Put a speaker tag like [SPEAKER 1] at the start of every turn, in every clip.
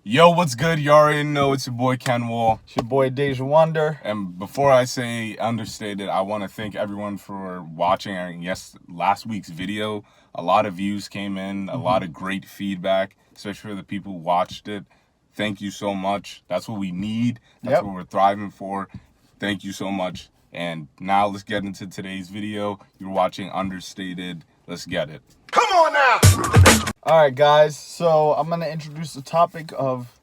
[SPEAKER 1] Yo, what's good? You already know it's your boy Ken Wall.
[SPEAKER 2] It's your boy Deja Wonder.
[SPEAKER 1] And before I say Understated, I want to thank everyone for watching. Last week's video, a lot of views came in, a lot of great feedback, especially for the people who watched it. Thank you so much. That's what we need. That's what we're thriving for. Thank you so much. And now let's get into today's video. You're watching Understated. Let's get it.
[SPEAKER 3] Come on now!
[SPEAKER 2] All right, guys. So I'm going to introduce the topic of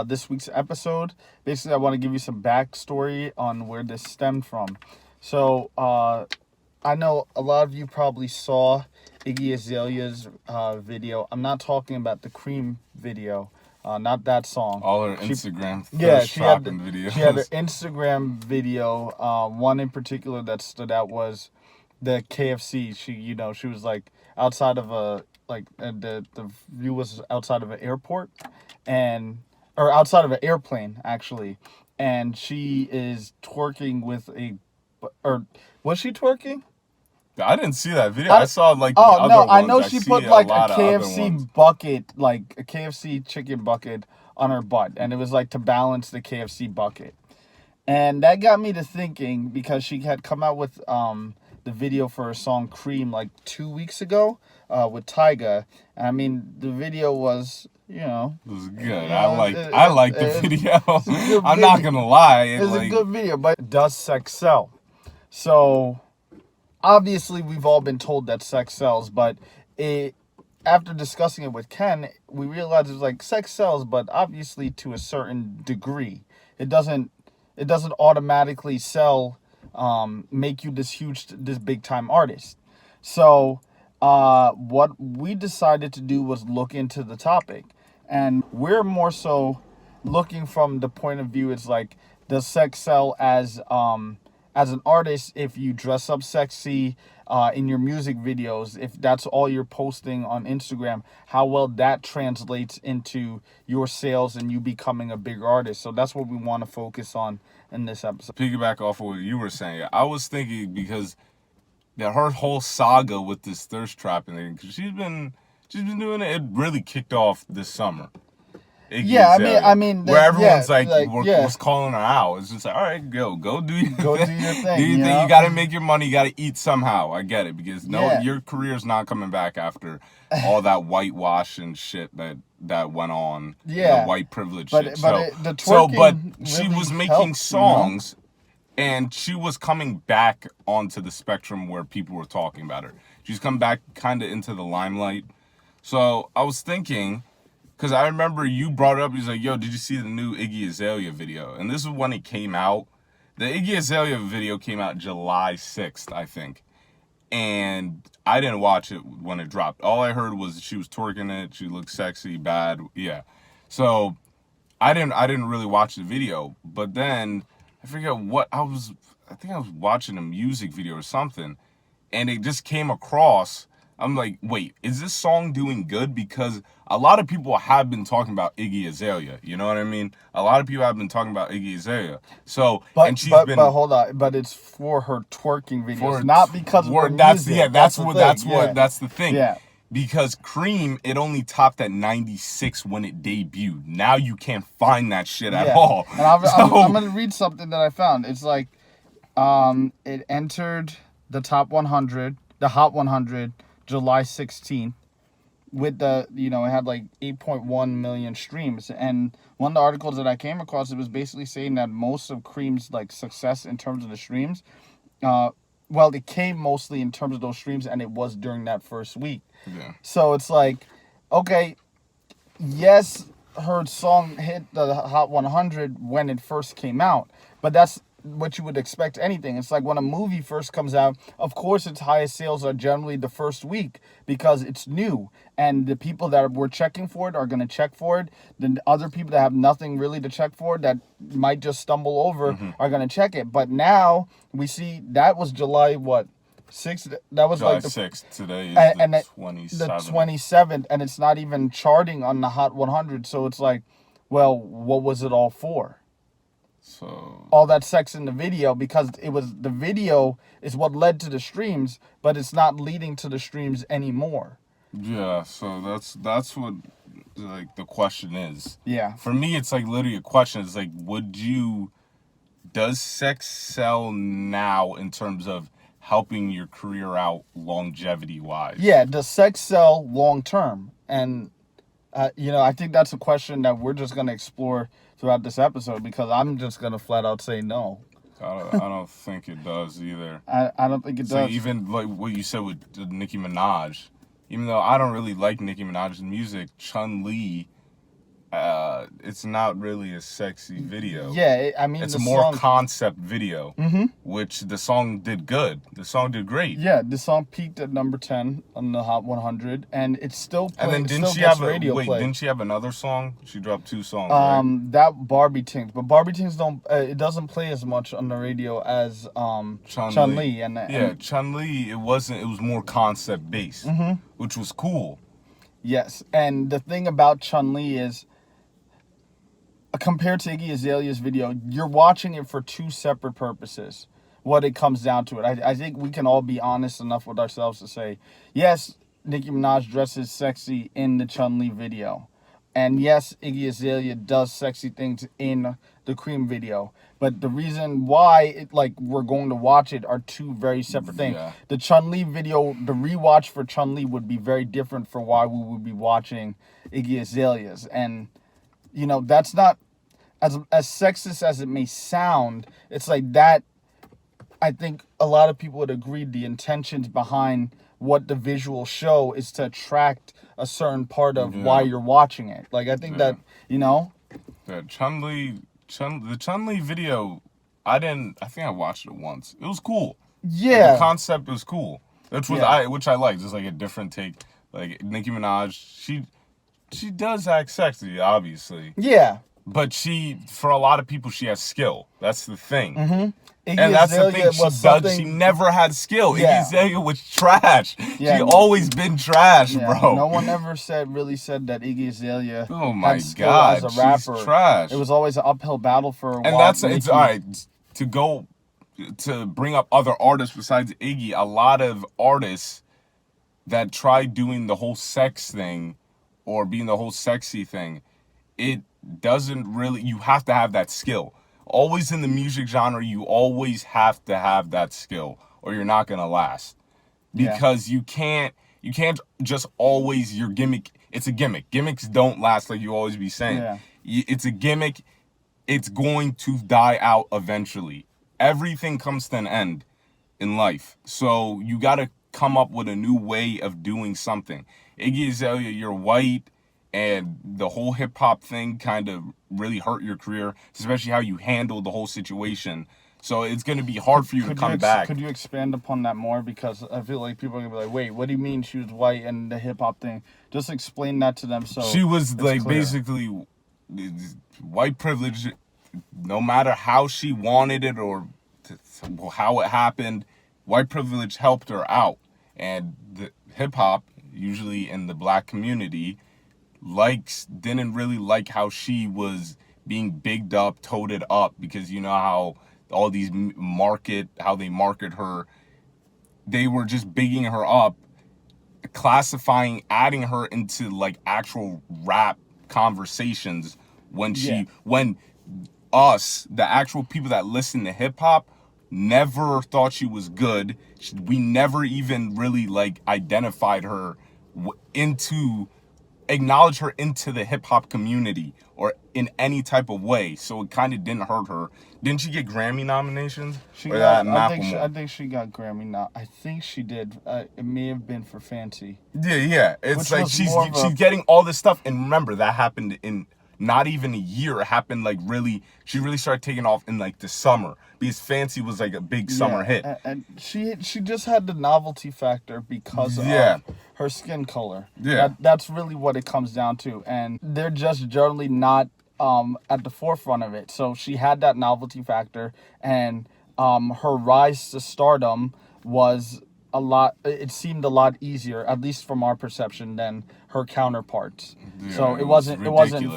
[SPEAKER 2] this week's episode. Basically, I want to give you some backstory on where this stemmed from. So I know a lot of you probably saw Iggy Azalea's video. I'm not talking about the Cream video. Not that song.
[SPEAKER 1] All her Instagram
[SPEAKER 2] she had
[SPEAKER 1] videos.
[SPEAKER 2] She had her Instagram video. One in particular that stood out was the KFC. She was like outside of the view was outside of an airport, or outside of an airplane actually, and she is twerking with or was she twerking?
[SPEAKER 1] I didn't see that video. I saw like the
[SPEAKER 2] other
[SPEAKER 1] ones.
[SPEAKER 2] I know she put like a
[SPEAKER 1] KFC
[SPEAKER 2] bucket, like a KFC chicken bucket on her butt, and it was like to balance the KFC bucket. And that got me to thinking, because she had come out with the video for her song Cream like 2 weeks ago with Tyga. And I mean, the video was,
[SPEAKER 1] it was good. I like the video. I'm not gonna lie.
[SPEAKER 2] It's a good video, but does sex sell? So obviously, we've all been told that sex sells, but after discussing it with Ken, we realized it's like sex sells, but obviously to a certain degree. It doesn't automatically sell, make you this big time artist. So what we decided to do was look into the topic, and we're more so looking from the point of view, it's like, does sex sell as an artist if you dress up sexy in your music videos, if that's all you're posting on Instagram, how well that translates into your sales and you becoming a bigger artist. So that's what we want to focus on in this episode.
[SPEAKER 1] Piggyback off of what you were saying, I was thinking, because her whole saga with this thirst trapping thing, because she's been doing it. It really kicked off this summer. Iggy
[SPEAKER 2] I mean,
[SPEAKER 1] where everyone's was calling her out. It's just like, all right, go do your
[SPEAKER 2] thing. Do your thing.
[SPEAKER 1] You got to make your money. You got to eat somehow. I get it, because your career's not coming back after all that whitewash and shit that went on.
[SPEAKER 2] Yeah,
[SPEAKER 1] the white privilege
[SPEAKER 2] but,
[SPEAKER 1] shit.
[SPEAKER 2] But
[SPEAKER 1] she was making songs, and she was coming back onto the spectrum where people were talking about her. She's come back kind of into the limelight. So I was thinking, because I remember you brought it up, he's like, yo, did you see the new Iggy Azalea video? And this is when it came out. The Iggy Azalea video came out July 6th, I think. And I didn't watch it when it dropped. All I heard was she was twerking it, she looked sexy, bad, yeah. So I didn't really watch the video. But then, I forget what, I think I was watching a music video or something, and it just came across. I'm like, wait, is this song doing good? Because a lot of people have been talking about Iggy Azalea. You know what I mean? A lot of people have been talking about Iggy Azalea. So, but
[SPEAKER 2] hold on, but it's for her twerking videos, not because of her music.
[SPEAKER 1] Yeah, that's the thing.
[SPEAKER 2] Yeah.
[SPEAKER 1] Because Cream, it only topped at 96 when it debuted. Now you can't find that shit at all.
[SPEAKER 2] And I'm going to read something that I found. It's like, it entered the top 100, the Hot 100, July 16th, with it had like 8.1 million streams. And one of the articles that I came across, it was basically saying that most of Cream's like success in terms of the streams, it came mostly in terms of those streams, and it was during that first week.
[SPEAKER 1] Yeah.
[SPEAKER 2] So it's like, okay, yes, her song hit the Hot 100 when it first came out, but that's what you would expect anything. It's like when a movie first comes out, of course its highest sales are generally the first week, because it's new, and the people that were checking for it are going to check for it. The other people that have nothing really to check for, that might just stumble over, are going to check it. But now we see that was July 6th. That was
[SPEAKER 1] July
[SPEAKER 2] like the
[SPEAKER 1] 6th. Today is
[SPEAKER 2] the
[SPEAKER 1] 27th.
[SPEAKER 2] The 27th, and it's not even charting on the Hot 100. So it's like, well, what was it all for?
[SPEAKER 1] So
[SPEAKER 2] all that sex in the video, because it was the video is what led to the streams, but it's not leading to the streams anymore.
[SPEAKER 1] Yeah, so that's what like the question is.
[SPEAKER 2] Yeah.
[SPEAKER 1] For me, it's like literally a question. It's like, does sex sell now in terms of helping your career out longevity wise?
[SPEAKER 2] Yeah, does sex sell long term? And I think that's a question that we're just gonna explore throughout this episode because I'm just gonna flat out say no.
[SPEAKER 1] I don't think it does either.
[SPEAKER 2] I don't think it
[SPEAKER 1] So
[SPEAKER 2] does.
[SPEAKER 1] even like what you said with Nicki Minaj, even though I don't really like Nicki Minaj's music, Chun-Li, it's not really a sexy video.
[SPEAKER 2] Yeah, I mean
[SPEAKER 1] It's
[SPEAKER 2] the
[SPEAKER 1] a more
[SPEAKER 2] song,
[SPEAKER 1] concept video, which the song did good. The song did great.
[SPEAKER 2] yeah, the song peaked at number 10 on the Hot 100, and it's still
[SPEAKER 1] And
[SPEAKER 2] playing.
[SPEAKER 1] then didn't she
[SPEAKER 2] gets
[SPEAKER 1] have
[SPEAKER 2] radio play.
[SPEAKER 1] didn't she have another song? She dropped 2 songs, right?
[SPEAKER 2] That Barbie Tings, but Barbie Tings don't. It doesn't play as much on the radio as Chun-Li, and
[SPEAKER 1] Chun-Li, it was more concept based, which was cool.
[SPEAKER 2] yes, and the thing about Chun-Li is, compared to Iggy Azalea's video, you're watching it for 2 separate purposes. What it comes down to it, I think we can all be honest enough with ourselves to say, yes, Nicki Minaj dresses sexy in the Chun-Li video, and yes, Iggy Azalea does sexy things in the Cream video. But the reason why we're going to watch it are 2 very separate things.
[SPEAKER 1] Yeah.
[SPEAKER 2] The Chun-Li video, the rewatch for Chun-Li would be very different for why we would be watching Iggy Azalea's, and that's not as sexist as it may sound. It's like that. I think a lot of people would agree the intentions behind what the visuals show is to attract a certain part of why you're watching it. Like I think that
[SPEAKER 1] The Chun-Li video, I think I watched it once. It was cool.
[SPEAKER 2] Yeah.
[SPEAKER 1] The concept was cool. Which I liked. Just like a different take. Like Nicki Minaj, she does act sexy, obviously.
[SPEAKER 2] Yeah.
[SPEAKER 1] But for a lot of people, she has skill. That's the thing.
[SPEAKER 2] Iggy
[SPEAKER 1] And that's the
[SPEAKER 2] Azalea
[SPEAKER 1] thing. She never had skill.
[SPEAKER 2] Yeah.
[SPEAKER 1] Iggy Azalea was trash.
[SPEAKER 2] Yeah.
[SPEAKER 1] She always been trash, bro.
[SPEAKER 2] No one ever really said that Iggy Azalea
[SPEAKER 1] Oh my
[SPEAKER 2] had skill
[SPEAKER 1] God,
[SPEAKER 2] as a rapper.
[SPEAKER 1] she's trash.
[SPEAKER 2] It was always an uphill battle for a while.
[SPEAKER 1] And it's all right to bring up other artists besides Iggy. A lot of artists that try doing the whole sex thing or being the whole sexy thing, it doesn't really. You have to have that skill. Always in the music genre, you always have to have that skill, or you're not gonna last. Because you can't just always your gimmick. It's a gimmick. Gimmicks don't last, like you always be saying.
[SPEAKER 2] Yeah.
[SPEAKER 1] It's a gimmick. It's going to die out eventually. Everything comes to an end in life, so you gotta come up with a new way of doing something. Iggy Azalea, you're white, and the whole hip hop thing kind of really hurt your career, especially how you handled the whole situation. So it's going to be hard for you to come back.
[SPEAKER 2] Could you expand upon that more? Because I feel like people are going to be like, wait, what do you mean she was white and the hip hop thing? Just explain that to them. So
[SPEAKER 1] she was like
[SPEAKER 2] clear.
[SPEAKER 1] basically white privilege, no matter how she wanted it or how it happened, white privilege helped her out. And the hip hop, usually in the black community, didn't really like how she was being bigged up, toted up, because you know how all these how they market her. They were just bigging her up, classifying, adding her into like actual rap conversations when us, the actual people that listen to hip hop, never thought she was good. We never even really like identified her acknowledge her into the hip hop community or in any type of way, so it kind of didn't hurt her. Didn't she get Grammy nominations?
[SPEAKER 2] I think she got Grammy now. I think she did. It may have been for Fancy.
[SPEAKER 1] Yeah. It's like she's getting all this stuff, and remember that happened in not even a year. It happened she really started taking off in like the summer because Fancy was like a big summer hit.
[SPEAKER 2] And she just had the novelty factor because of her skin color.
[SPEAKER 1] Yeah.
[SPEAKER 2] That's really what it comes down to. And they're just generally not at the forefront of it. So she had that novelty factor, and her rise to stardom was it seemed a lot easier, at least from our perception, than her counterparts.
[SPEAKER 1] Yeah,
[SPEAKER 2] so it wasn't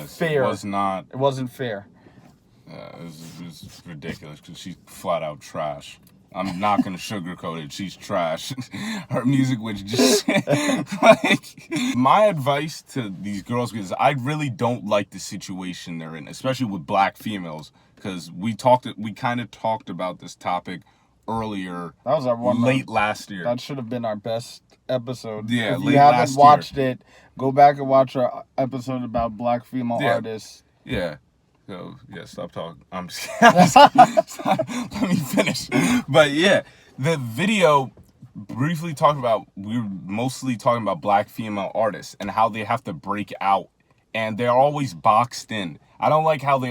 [SPEAKER 2] fair. It wasn't fair.
[SPEAKER 1] Yeah, it was ridiculous because she's flat out trash. I'm not gonna sugarcoat it. She's trash. Her music was just like my advice to these girls, because I really don't like the situation they're in, especially with black females. Because we kind of talked about this topic earlier.
[SPEAKER 2] That was our one
[SPEAKER 1] late last year.
[SPEAKER 2] That should have been our best episode.
[SPEAKER 1] Yeah,
[SPEAKER 2] if
[SPEAKER 1] late
[SPEAKER 2] you haven't
[SPEAKER 1] last
[SPEAKER 2] watched
[SPEAKER 1] year.
[SPEAKER 2] it, go back and watch our episode about black female artists.
[SPEAKER 1] Yeah. So yeah, stop talking. I'm just let me finish. But yeah, the video briefly talked about, we were mostly talking about black female artists and how they have to break out, and they're always boxed in. I don't like how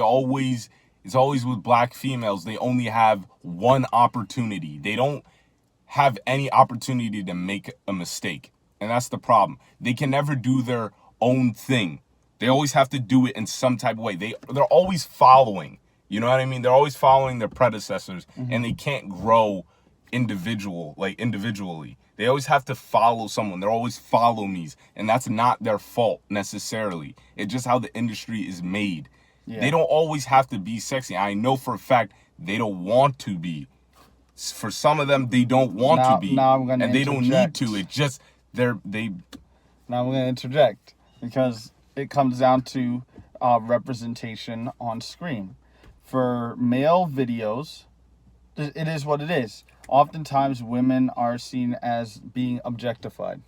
[SPEAKER 1] it's always with black females, they only have one opportunity. They don't have any opportunity to make a mistake. And that's the problem. They can never do their own thing. They always have to do it in some type of way. They're always following. You know what I mean? They're always following their predecessors, and they can't grow individually. They always have to follow someone. They're always follow me's, and that's not their fault necessarily. It's just how the industry is made. Yeah. They don't always have to be sexy. I know for a fact they don't want to be. For some of them, they don't want to be, and they don't need to. It's just they.
[SPEAKER 2] Now I'm going to interject, because it comes down to representation on screen. For male videos, it is what it is. Oftentimes, women are seen as being objectified.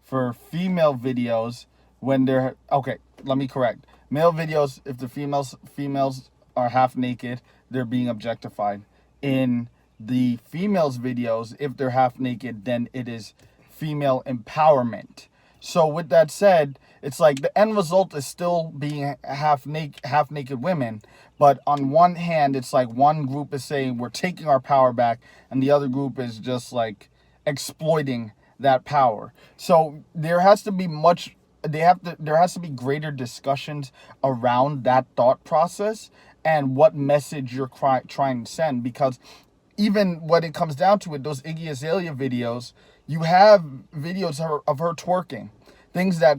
[SPEAKER 2] For female videos, when they're... Okay, let me correct. Male videos, if the females are half naked, they're being objectified. In the females' videos, if they're half naked, then it is female empowerment. So with that said, it's like the end result is still being half naked women, but on one hand, it's like one group is saying we're taking our power back, and the other group is just like exploiting that power. So there has to be greater discussions around that thought process and what message you're trying to send, because even when it comes down to it, those Iggy Azalea videos, you have videos of her twerking. Things that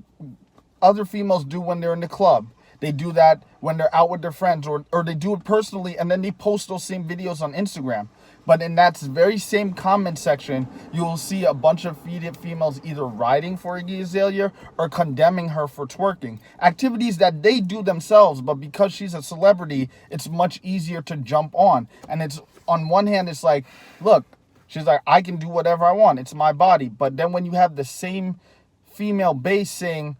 [SPEAKER 2] other females do when they're in the club. They do that when they're out with their friends, or they do it personally, and then they post those same videos on Instagram. But in that very same comment section, you will see a bunch of females either riding for Iggy Azalea or condemning her for twerking. Activities that they do themselves, but because she's a celebrity, it's much easier to jump on. And it's, on one hand, it's like, look, she's like, I can do whatever I want. It's my body. But then when you have the same female base saying,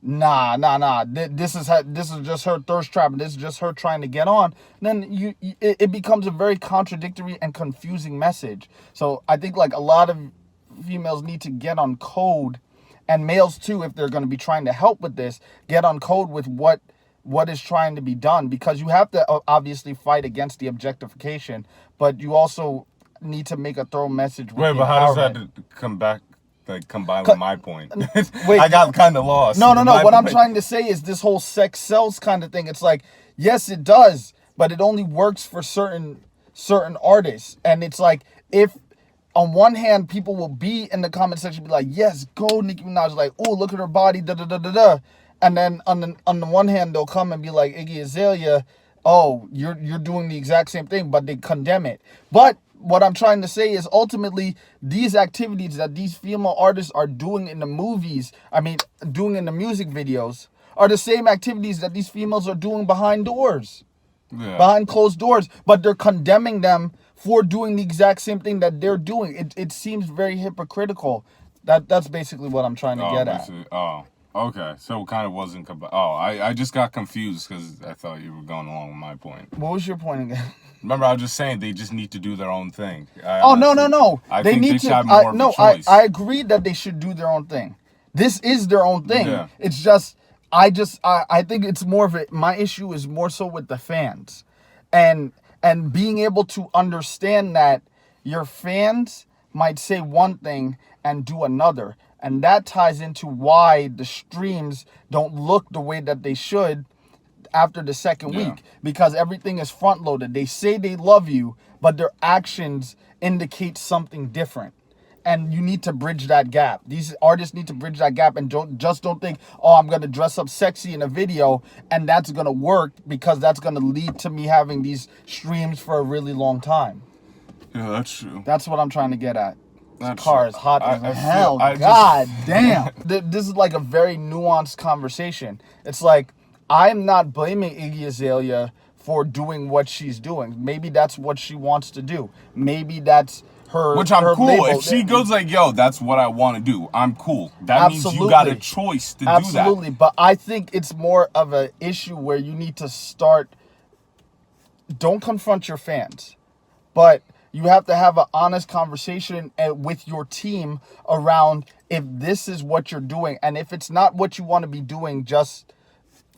[SPEAKER 2] nah, this is just her thirst trap, and this is just her trying to get on, then it becomes a very contradictory and confusing message. So I think like a lot of females need to get on code, and males too, if they're going to be trying to help with this, get on code with what is trying to be done, because you have to obviously fight against the objectification, but you also need to make a thorough message with
[SPEAKER 1] but how does that combine with my point? Wait, I got kind of lost.
[SPEAKER 2] No. What I'm trying to say is this whole sex sells kind of thing. It's like, yes, it does, but it only works for certain artists. And it's like, if on one hand, people will be in the comment section, be like, yes, go Nicki Minaj, like, oh, look at her body, da. And then on the one hand, they'll come and be like, Iggy Azalea, oh, you're doing the exact same thing, but they condemn it. But what I'm trying to say is ultimately these activities that these female artists are doing in the doing in the music videos, are the same activities that these females are doing behind doors, behind closed doors, but they're condemning them for doing the exact same thing that they're doing. It seems very hypocritical. That's basically what I'm trying to get at.
[SPEAKER 1] Oh, okay. So it kind of wasn't... I just got confused because I thought you were going along with my point.
[SPEAKER 2] What was your point again?
[SPEAKER 1] Remember, I was just saying they just need to do their own thing.
[SPEAKER 2] No.
[SPEAKER 1] I think they should have more of a choice.
[SPEAKER 2] I agree that they should do their own thing. This is their own thing. Yeah. It's just, I think it's more of it. My issue is more so with the fans, and being able to understand that your fans might say one thing and do another, and that ties into why the streams don't look the way that they should after the second week, because everything is front loaded. They say they love you, but their actions indicate something different, and you need to bridge that gap. These artists need to bridge that gap, and don't think, oh, I'm gonna dress up sexy in a video and that's gonna work, because that's gonna lead to me having these streams for a really long time.
[SPEAKER 1] Yeah, that's true.
[SPEAKER 2] That's what I'm trying to get at. This
[SPEAKER 1] That's
[SPEAKER 2] car
[SPEAKER 1] true.
[SPEAKER 2] is hot
[SPEAKER 1] I-
[SPEAKER 2] as
[SPEAKER 1] I feel-
[SPEAKER 2] hell.
[SPEAKER 1] I just-
[SPEAKER 2] God damn. This is like a very nuanced conversation. It's like, I'm not blaming Iggy Azalea for doing what she's doing. Maybe that's what she wants to do. Maybe that's her.
[SPEAKER 1] Which I'm
[SPEAKER 2] her
[SPEAKER 1] cool.
[SPEAKER 2] label.
[SPEAKER 1] If she goes like, yo, that's what I want to do, I'm cool. That means you got a
[SPEAKER 2] Absolutely.
[SPEAKER 1] choice to
[SPEAKER 2] Absolutely,
[SPEAKER 1] do that.
[SPEAKER 2] but I think it's more of an issue where you need to start. Don't confront your fans, but you have to have an honest conversation with your team around if this is what you're doing, and if it's not what you want to be doing, just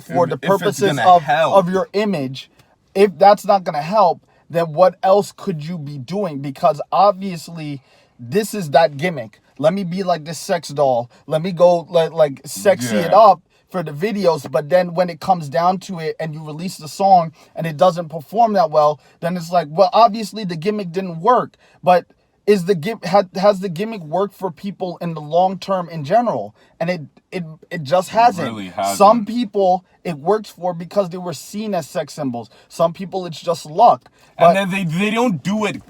[SPEAKER 2] for
[SPEAKER 1] If
[SPEAKER 2] the
[SPEAKER 1] it's
[SPEAKER 2] purposes
[SPEAKER 1] gonna help.
[SPEAKER 2] of your image. If that's not going to help, then what else could you be doing? Because obviously, this is that gimmick. Let me be like this sex doll. Let me go like sexy it
[SPEAKER 1] Yeah.
[SPEAKER 2] up for the videos. But then when it comes down to it and you release the song and it doesn't perform that well, then it's like, well, obviously the gimmick didn't work. But is the has the gimmick worked for people in the long term in general? And it just hasn't.
[SPEAKER 1] really hasn't.
[SPEAKER 2] Some people it works for because they were seen as sex symbols. Some people it's just luck. But
[SPEAKER 1] And then they don't do it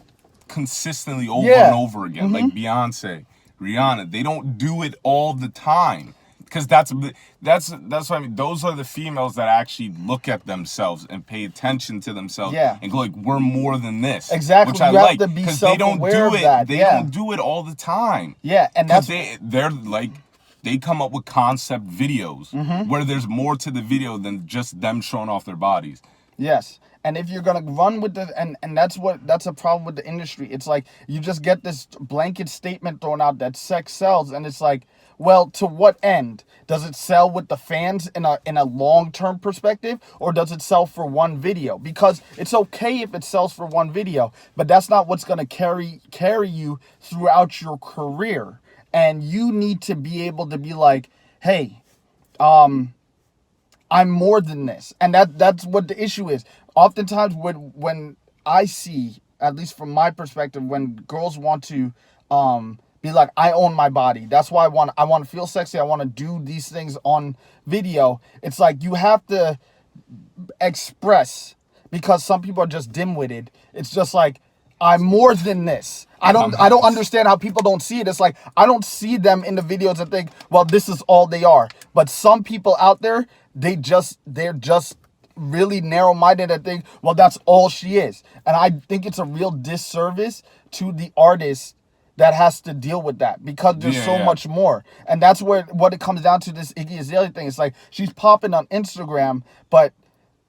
[SPEAKER 1] consistently over
[SPEAKER 2] Yeah.
[SPEAKER 1] and over again. Like Beyonce, Rihanna, they don't do it all the time. Because that's what I mean. Those are the females that actually look at themselves and pay attention to themselves.
[SPEAKER 2] Yeah.
[SPEAKER 1] And go like, we're more than this.
[SPEAKER 2] Exactly.
[SPEAKER 1] Which I
[SPEAKER 2] You have
[SPEAKER 1] like
[SPEAKER 2] to be
[SPEAKER 1] because they don't
[SPEAKER 2] self-aware
[SPEAKER 1] do
[SPEAKER 2] of
[SPEAKER 1] it.
[SPEAKER 2] that.
[SPEAKER 1] They
[SPEAKER 2] Yeah.
[SPEAKER 1] don't do it all the time.
[SPEAKER 2] yeah, and
[SPEAKER 1] Because
[SPEAKER 2] that's
[SPEAKER 1] they're like, they come up with concept videos
[SPEAKER 2] Mm-hmm.
[SPEAKER 1] where there's more to the video than just them showing off their bodies.
[SPEAKER 2] yes. And if you're gonna run with the and that's a problem with the industry. It's like you just get this blanket statement thrown out that sex sells, and it's like, well, to what end? Does it sell with the fans in a long-term perspective, or does it sell for one video? Because it's okay if it sells for one video, but that's not what's gonna carry you throughout your career. And you need to be able to be like, hey, I'm more than this. And that's what the issue is. Oftentimes when I see, at least from my perspective, when girls want to be like, I own my body. That's why I want to feel sexy. I want to do these things on video. It's like you have to express, because some people are just dim-witted. It's just like, I'm more than this. I don't understand how people don't see it. It's like, I don't see them in the videos and think, well, this is all they are. But some people out there, they're just really narrow-minded and think, well, that's all she is. And I think it's a real disservice to the artist that has to deal with that, because there's so much more. And that's what it comes down to, this Iggy Azalea thing. It's like, she's popping on Instagram, but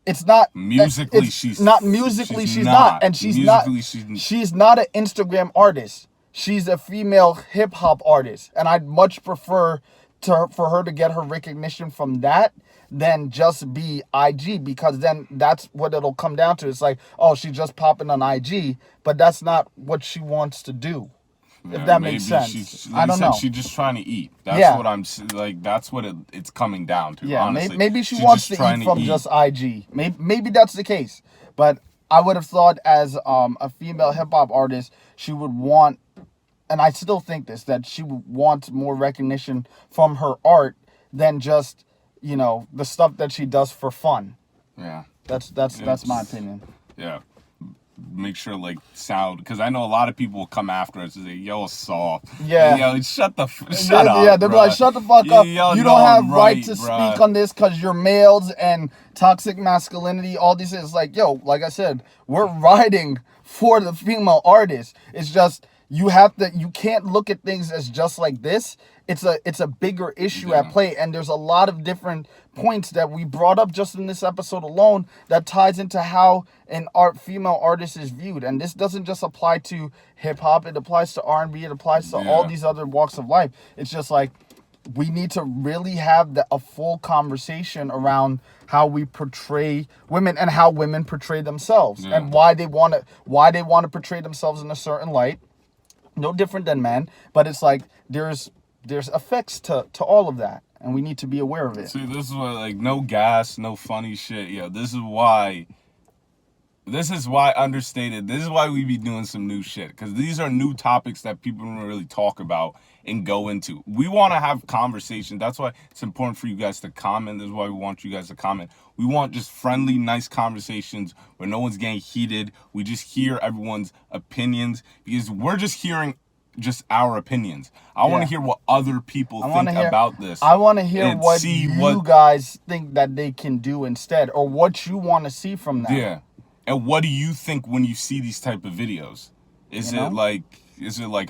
[SPEAKER 2] it's not
[SPEAKER 1] Musically,
[SPEAKER 2] she's not. And she's not
[SPEAKER 1] Musically,
[SPEAKER 2] she's not an Instagram artist. She's a female hip hop artist, and I'd much prefer for her to get her recognition from that than just be IG, because then that's what it'll come down to. It's like, oh, she's just popping on IG, but that's not what she wants to do. If that makes sense. I don't know.
[SPEAKER 1] She's just trying to eat. That's what I'm like. That's what it's coming down to.
[SPEAKER 2] Yeah,
[SPEAKER 1] honestly.
[SPEAKER 2] maybe she
[SPEAKER 1] She's
[SPEAKER 2] wants
[SPEAKER 1] just
[SPEAKER 2] to
[SPEAKER 1] trying
[SPEAKER 2] eat from
[SPEAKER 1] eat.
[SPEAKER 2] just IG. Maybe that's the case. But I would have thought, as a female hip hop artist, she would want, and I still think this, that she would want more recognition from her art than just, the stuff that she does for fun.
[SPEAKER 1] Yeah.
[SPEAKER 2] That's my opinion.
[SPEAKER 1] Yeah. Make sure sound, because I know a lot of people will come after us and say, yo, soft.
[SPEAKER 2] Yeah.
[SPEAKER 1] Yo, shut up.
[SPEAKER 2] Yeah, they'll be like, shut the fuck up. You don't have right to speak on this because you're males and toxic masculinity, all these things. It's like, yo, like I said, we're riding for the female artist. It's just, you can't look at things as just like this. It's a bigger issue at play, and there's a lot of different points that we brought up just in this episode alone that ties into how an female artist is viewed. And this doesn't just apply to hip hop; it applies to R&B, it applies to all these other walks of life. It's just like, we need to really have a full conversation around how we portray women and how women portray themselves, and why they want to portray themselves in a certain light. No different than men, but it's like there's effects to all of that, and we need to be aware of it.
[SPEAKER 1] See, this is why, no gas, no funny shit. Yeah, this is why This is why Understated. This is why we be doing some new shit, because these are new topics that people don't really talk about and go into. We want to have conversation. That's why it's important for you guys to comment. This is why we want you guys to comment. We want just friendly, nice conversations where no one's getting heated. We just hear everyone's opinions, because we're just hearing just our opinions. I want to hear what other people think about this.
[SPEAKER 2] I want to hear what
[SPEAKER 1] see
[SPEAKER 2] you guys think that they can do instead, or what you want to see from them.
[SPEAKER 1] Yeah. And what do you think when you see these type of videos? Is it like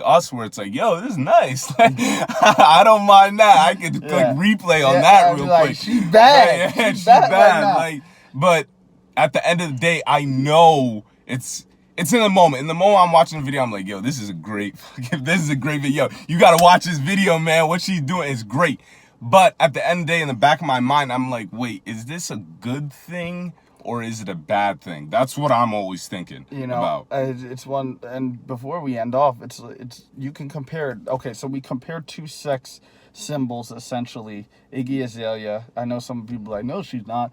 [SPEAKER 1] us, where it's like, yo, this is nice. I don't mind that. I could click replay on that real quick.
[SPEAKER 2] She's bad.
[SPEAKER 1] Yeah,
[SPEAKER 2] she's bad. Right
[SPEAKER 1] like, but at the end of the day, I know it's in the moment. In the moment I'm watching the video, I'm like, yo, this is a great video. You gotta watch this video, man. What she's doing is great. But at the end of the day, in the back of my mind, I'm like, wait, is this a good thing? Or is it a bad thing? That's what I'm always thinking about.
[SPEAKER 2] It's one, and before we end off, it's you can compare. Okay, so we compare two sex symbols essentially. Iggy Azalea. I know some people are like, no, she's not.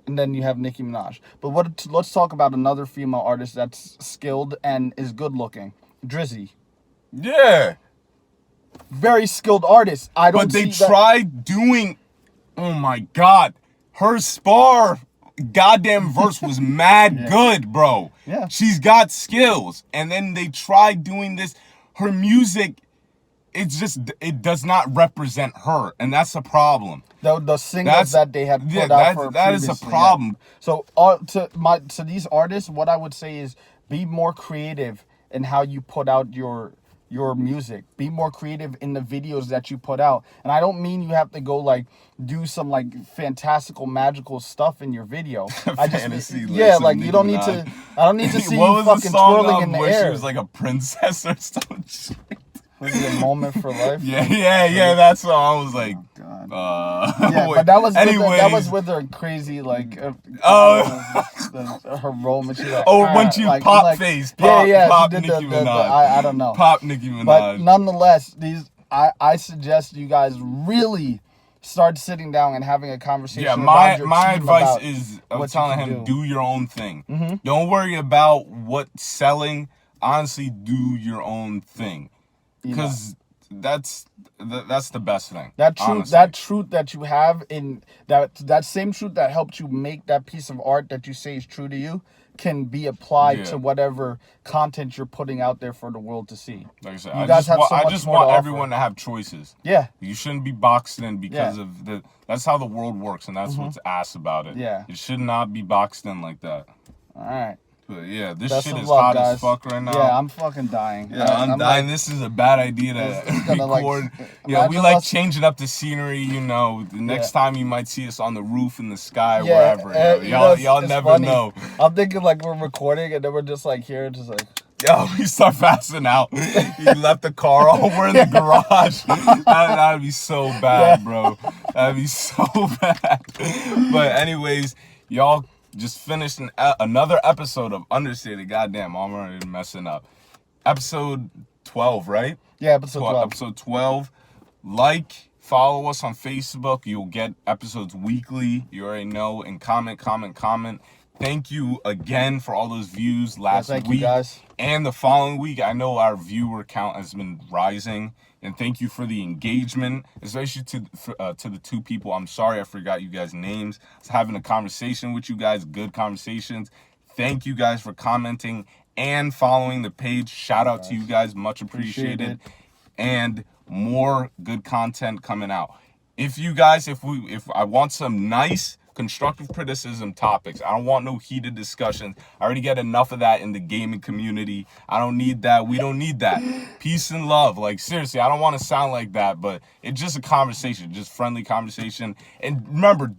[SPEAKER 2] And then you have Nicki Minaj. But let's talk about another female artist that's skilled and is good looking. Drizzy.
[SPEAKER 1] Yeah.
[SPEAKER 2] Very skilled artist.
[SPEAKER 1] But they tried doing. Oh my God, her spar. Goddamn verse was mad good, bro.
[SPEAKER 2] Yeah.
[SPEAKER 1] She's got skills. And then they tried doing this. Her music, it does not represent her. And that's a problem.
[SPEAKER 2] The singles that they had put out for
[SPEAKER 1] that is a problem.
[SPEAKER 2] Yeah. So to these artists, what I would say is be more creative in how you put out your music. Be more creative in the videos that you put out. And I don't mean you have to go like do some like fantastical magical stuff in your video. I just like you don't need to. I don't need to see you fucking twirling in the air.
[SPEAKER 1] She was like a princess or something.
[SPEAKER 2] Was it a moment for life?
[SPEAKER 1] Yeah. That's what I was like.
[SPEAKER 2] But that was with her crazy like. Her moment. She like,
[SPEAKER 1] when she pop face. Pop Nicki Minaj.
[SPEAKER 2] I don't know.
[SPEAKER 1] Pop Nicki Minaj.
[SPEAKER 2] But nonetheless, I suggest you guys really start sitting down and having a conversation.
[SPEAKER 1] Yeah, my advice is I'm telling him do your own thing. Mm-hmm. Don't worry about what's selling. Honestly, do your own thing, because that's the best thing.
[SPEAKER 2] That truth that you have in that same truth that helped you make that piece of art that you say is true to you can be applied to whatever content you're putting out there for the world to see.
[SPEAKER 1] Like I said, I just want everyone to have choices.
[SPEAKER 2] Yeah.
[SPEAKER 1] You shouldn't be boxed in because of that's how the world works, and that's what's ass about it.
[SPEAKER 2] Yeah.
[SPEAKER 1] It should not be boxed in like that.
[SPEAKER 2] All right.
[SPEAKER 1] But yeah, this shit is hot as fuck right now.
[SPEAKER 2] Yeah, I'm fucking dying.
[SPEAKER 1] Yeah, I'm dying. This is a bad idea to record. We like changing up the scenery, The next time you might see us on the roof, in the sky, wherever. Y'all never know.
[SPEAKER 2] I'm thinking like we're recording and then we're just like here, just like.
[SPEAKER 1] Yo, we start passing out. He left the car over in the garage. That'd be so bad, bro. That'd be so bad. But anyways, y'all just finished another episode of Understated. Goddamn, I'm already messing up. Episode 12, right?
[SPEAKER 2] Yeah, episode 12.
[SPEAKER 1] Episode 12. Like, follow us on Facebook. You'll get episodes weekly. You already know. And comment. Thank you again for all those views last week.
[SPEAKER 2] You guys.
[SPEAKER 1] And the following week. I know our viewer count has been rising. And thank you for the engagement, especially to the two people. I'm sorry I forgot you guys' names. I was having a conversation with you guys, good conversations. Thank you guys for commenting and following the page. Shout out to you guys, much appreciated. And more good content coming out. If I want some nice constructive criticism topics. I don't want no heated discussions. I already get enough of that in the gaming community. I don't need that. We don't need that. Peace and love. Like, seriously, I don't want to sound like that, but it's just a conversation, just friendly conversation. And remember,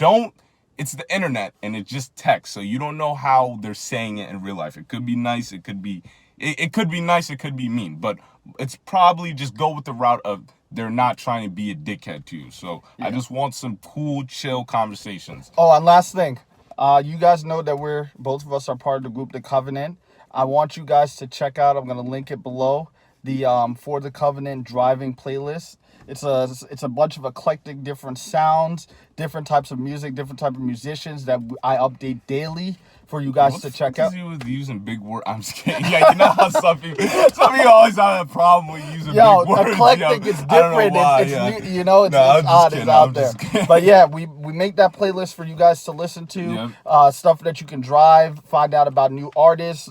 [SPEAKER 1] it's the internet and it's just text, so you don't know how they're saying it in real life. It could be nice, it could be nice, it could be mean, but it's probably just go with the route of they're not trying to be a dickhead to you. So I just want some cool, chill conversations.
[SPEAKER 2] Oh, and last thing, you guys know that both of us are part of the group, The Covenant. I want you guys to check out, I'm going to link it below, the For the Covenant driving playlist. It's a bunch of eclectic different sounds, different types of music, different type of musicians that I update daily for you guys
[SPEAKER 1] What
[SPEAKER 2] to
[SPEAKER 1] the
[SPEAKER 2] check
[SPEAKER 1] fuck
[SPEAKER 2] out.
[SPEAKER 1] is you with using big words? I'm just kidding. Yeah, you know how some people always have a problem with using
[SPEAKER 2] Yo,
[SPEAKER 1] big words.
[SPEAKER 2] eclectic is
[SPEAKER 1] I don't know
[SPEAKER 2] different.
[SPEAKER 1] why,
[SPEAKER 2] It's
[SPEAKER 1] yeah.
[SPEAKER 2] new, you know, it's,
[SPEAKER 1] No, I'm
[SPEAKER 2] it's
[SPEAKER 1] just
[SPEAKER 2] odd,
[SPEAKER 1] kidding,
[SPEAKER 2] it's out
[SPEAKER 1] I'm
[SPEAKER 2] there.
[SPEAKER 1] just kidding.
[SPEAKER 2] But yeah, we make that playlist for you guys to listen to.
[SPEAKER 1] Yep.
[SPEAKER 2] Stuff that you can drive, find out about new artists.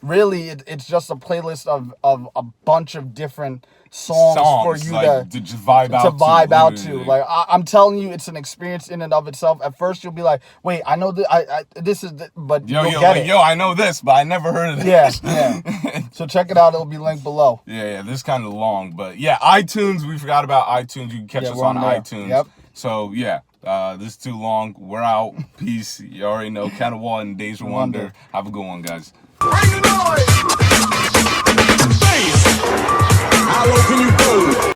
[SPEAKER 2] Really, it's just a playlist of a bunch of different songs for you
[SPEAKER 1] like, to just vibe out to.
[SPEAKER 2] to. Like I'm telling you, it's an experience in and of itself. At first, you'll be like, "Wait, I know that. This is," but you'll get it.
[SPEAKER 1] I know this, but I never heard of this.
[SPEAKER 2] Yeah. So check it out. It'll be linked below.
[SPEAKER 1] Yeah, this is kind of long, but yeah, iTunes. We forgot about iTunes. You can catch us
[SPEAKER 2] we're
[SPEAKER 1] on
[SPEAKER 2] there.
[SPEAKER 1] iTunes.
[SPEAKER 2] Yep.
[SPEAKER 1] So yeah, this is too long. We're out. Peace. You already know. Ken of Wall and Days of Wonder. Have a good one, guys.
[SPEAKER 3] Bring the noise! Bass! How low can you go?